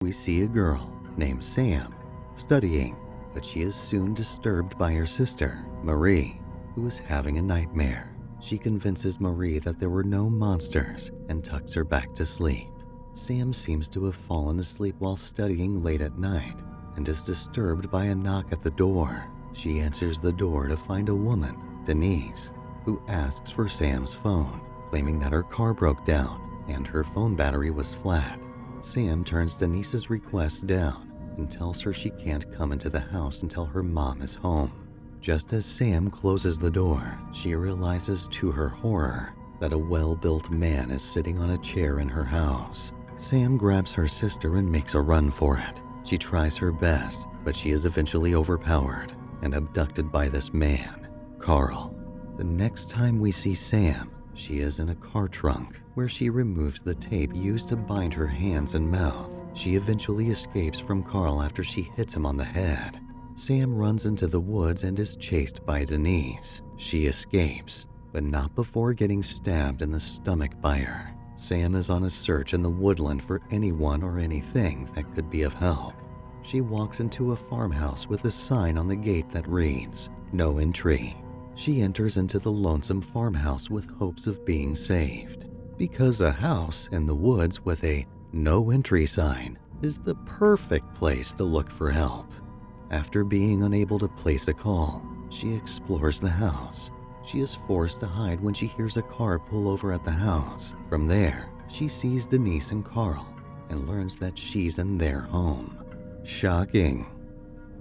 we see a girl named Sam studying, but she is soon disturbed by her sister, Marie, who is having a nightmare. She convinces Marie that there were no monsters and tucks her back to sleep. Sam seems to have fallen asleep while studying late at night and is disturbed by a knock at the door. She answers the door to find a woman, Denise, who asks for Sam's phone, claiming that her car broke down and her phone battery was flat. Sam turns Denise's request down and tells her she can't come into the house until her mom is home. Just as Sam closes the door, she realizes to her horror that a well-built man is sitting on a chair in her house. Sam grabs her sister and makes a run for it. She tries her best, but she is eventually overpowered and abducted by this man, Carl. The next time we see Sam, she is in a car trunk where she removes the tape used to bind her hands and mouth. She eventually escapes from Carl after she hits him on the head. Sam runs into the woods and is chased by Denise. She escapes, but not before getting stabbed in the stomach by her. Sam is on a search in the woodland for anyone or anything that could be of help. She walks into a farmhouse with a sign on the gate that reads, "No entry." She enters into the lonesome farmhouse with hopes of being saved, because a house in the woods with a "no entry" sign is the perfect place to look for help. After being unable to place a call, she explores the house. She is forced to hide when she hears a car pull over at the house. From there, she sees Denise and Carl and learns that she's in their home. Shocking.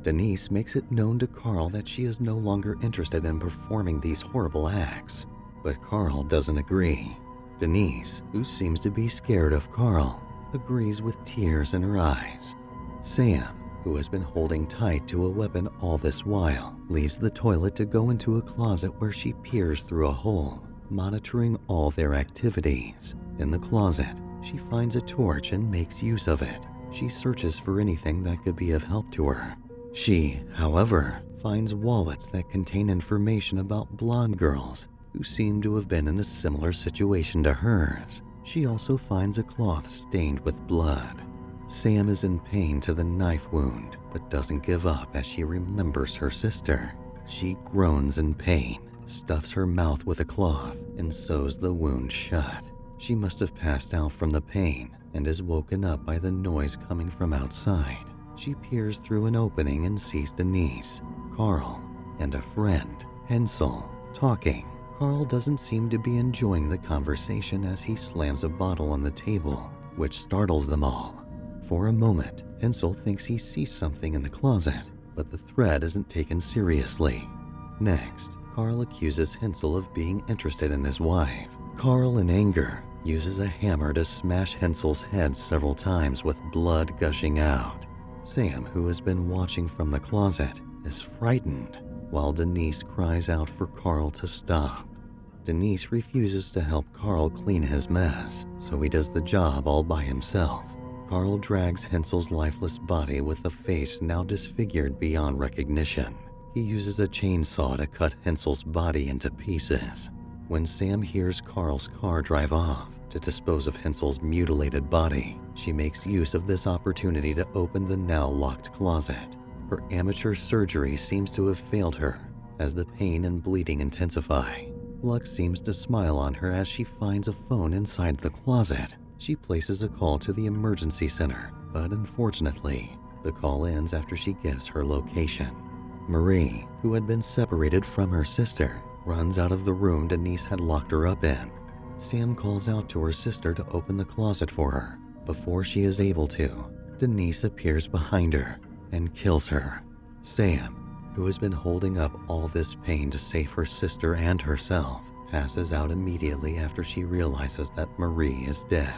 Denise makes it known to Carl that she is no longer interested in performing these horrible acts, but Carl doesn't agree. Denise, who seems to be scared of Carl, agrees with tears in her eyes. Sam, who has been holding tight to a weapon all this while, leaves the toilet to go into a closet where she peers through a hole, monitoring all their activities. In the closet, she finds a torch and makes use of it. She searches for anything that could be of help to her. She, however, finds wallets that contain information about blonde girls who seem to have been in a similar situation to hers. She also finds a cloth stained with blood. Sam is in pain to the knife wound, but doesn't give up as she remembers her sister. She groans in pain, stuffs her mouth with a cloth, and sews the wound shut. She must have passed out from the pain and is woken up by the noise coming from outside. She peers through an opening and sees Denise, Carl, and a friend, Hensel, talking. Carl doesn't seem to be enjoying the conversation as he slams a bottle on the table, which startles them all. For a moment, Hensel thinks he sees something in the closet, but the threat isn't taken seriously. Next, Carl accuses Hensel of being interested in his wife. Carl, in anger, uses a hammer to smash Hensel's head several times with blood gushing out. Sam, who has been watching from the closet, is frightened, while Denise cries out for Carl to stop. Denise refuses to help Carl clean his mess, so he does the job all by himself. Carl drags Hensel's lifeless body with the face now disfigured beyond recognition. He uses a chainsaw to cut Hensel's body into pieces. When Sam hears Carl's car drive off to dispose of Hensel's mutilated body, she makes use of this opportunity to open the now locked closet. Her amateur surgery seems to have failed her as the pain and bleeding intensify. Luck seems to smile on her as she finds a phone inside the closet. She places a call to the emergency center, but unfortunately, the call ends after she gives her location. Marie, who had been separated from her sister, runs out of the room Denise had locked her up in. Sam calls out to her sister to open the closet for her. Before she is able to, Denise appears behind her and kills her. Sam, who has been holding up all this pain to save her sister and herself, passes out immediately after she realizes that Marie is dead.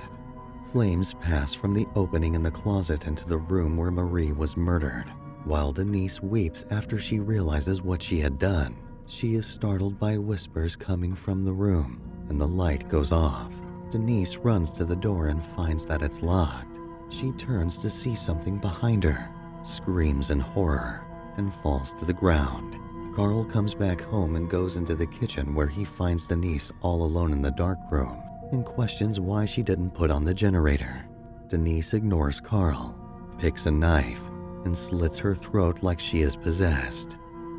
Flames pass from the opening in the closet into the room where Marie was murdered. While Denise weeps after she realizes what she had done, she is startled by whispers coming from the room, and the light goes off. Denise runs to the door and finds that it's locked. She turns to see something behind her, screams in horror, and falls to the ground. Carl comes back home and goes into the kitchen where he finds Denise all alone in the dark room and questions why she didn't put on the generator. Denise ignores Carl picks a knife and slits her throat like she is possessed.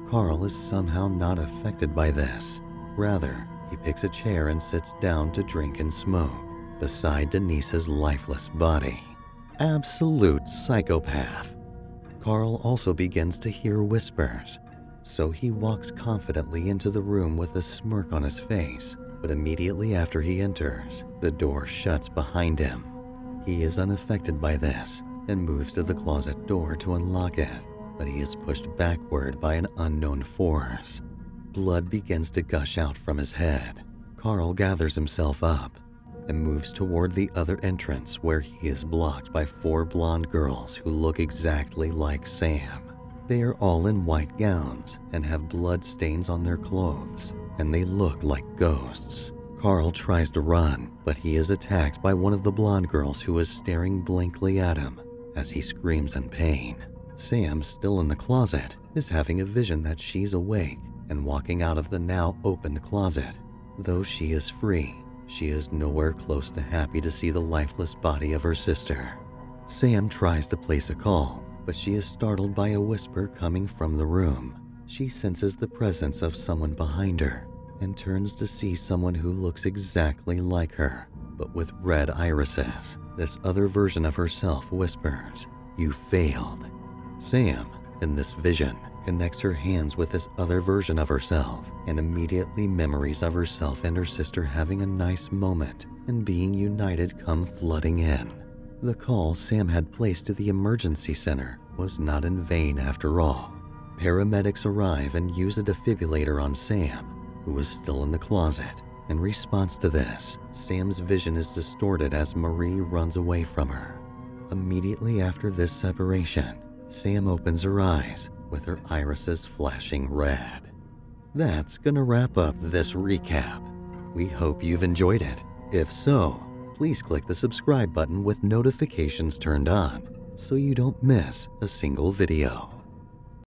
Carl is somehow not affected by this. Rather, he picks a chair and sits down to drink and smoke beside Denise's lifeless body. Absolute psychopath. Carl also begins to hear whispers, so he walks confidently into the room with a smirk on his face, but immediately after he enters, the door shuts behind him. He is unaffected by this and moves to the closet door to unlock it, but he is pushed backward by an unknown force. Blood begins to gush out from his head. Carl gathers himself up and moves toward the other entrance, where he is blocked by 4 blonde girls who look exactly like Sam. They are all in white gowns and have blood stains on their clothes, and they look like ghosts. Carl tries to run, but he is attacked by one of the blonde girls who is staring blankly at him as he screams in pain. Sam, still in the closet, is having a vision that she's awake and walking out of the now opened closet. Though she is free, she is nowhere close to happy to see the lifeless body of her sister. Sam tries to place a call, but she is startled by a whisper coming from the room. She senses the presence of someone behind her and turns to see someone who looks exactly like her, but with red irises. This other version of herself whispers, "You failed." Sam, in this vision, connects her hands with this other version of herself, and immediately memories of herself and her sister having a nice moment and being united come flooding in. The call Sam had placed to the emergency center was not in vain after all. Paramedics arrive and use a defibrillator on Sam, who was still in the closet. In response to this, Sam's vision is distorted as Marie runs away from her. Immediately after this separation, Sam opens her eyes with her irises flashing red. That's gonna wrap up this recap. We hope you've enjoyed it. If so, please click the subscribe button with notifications turned on so you don't miss a single video.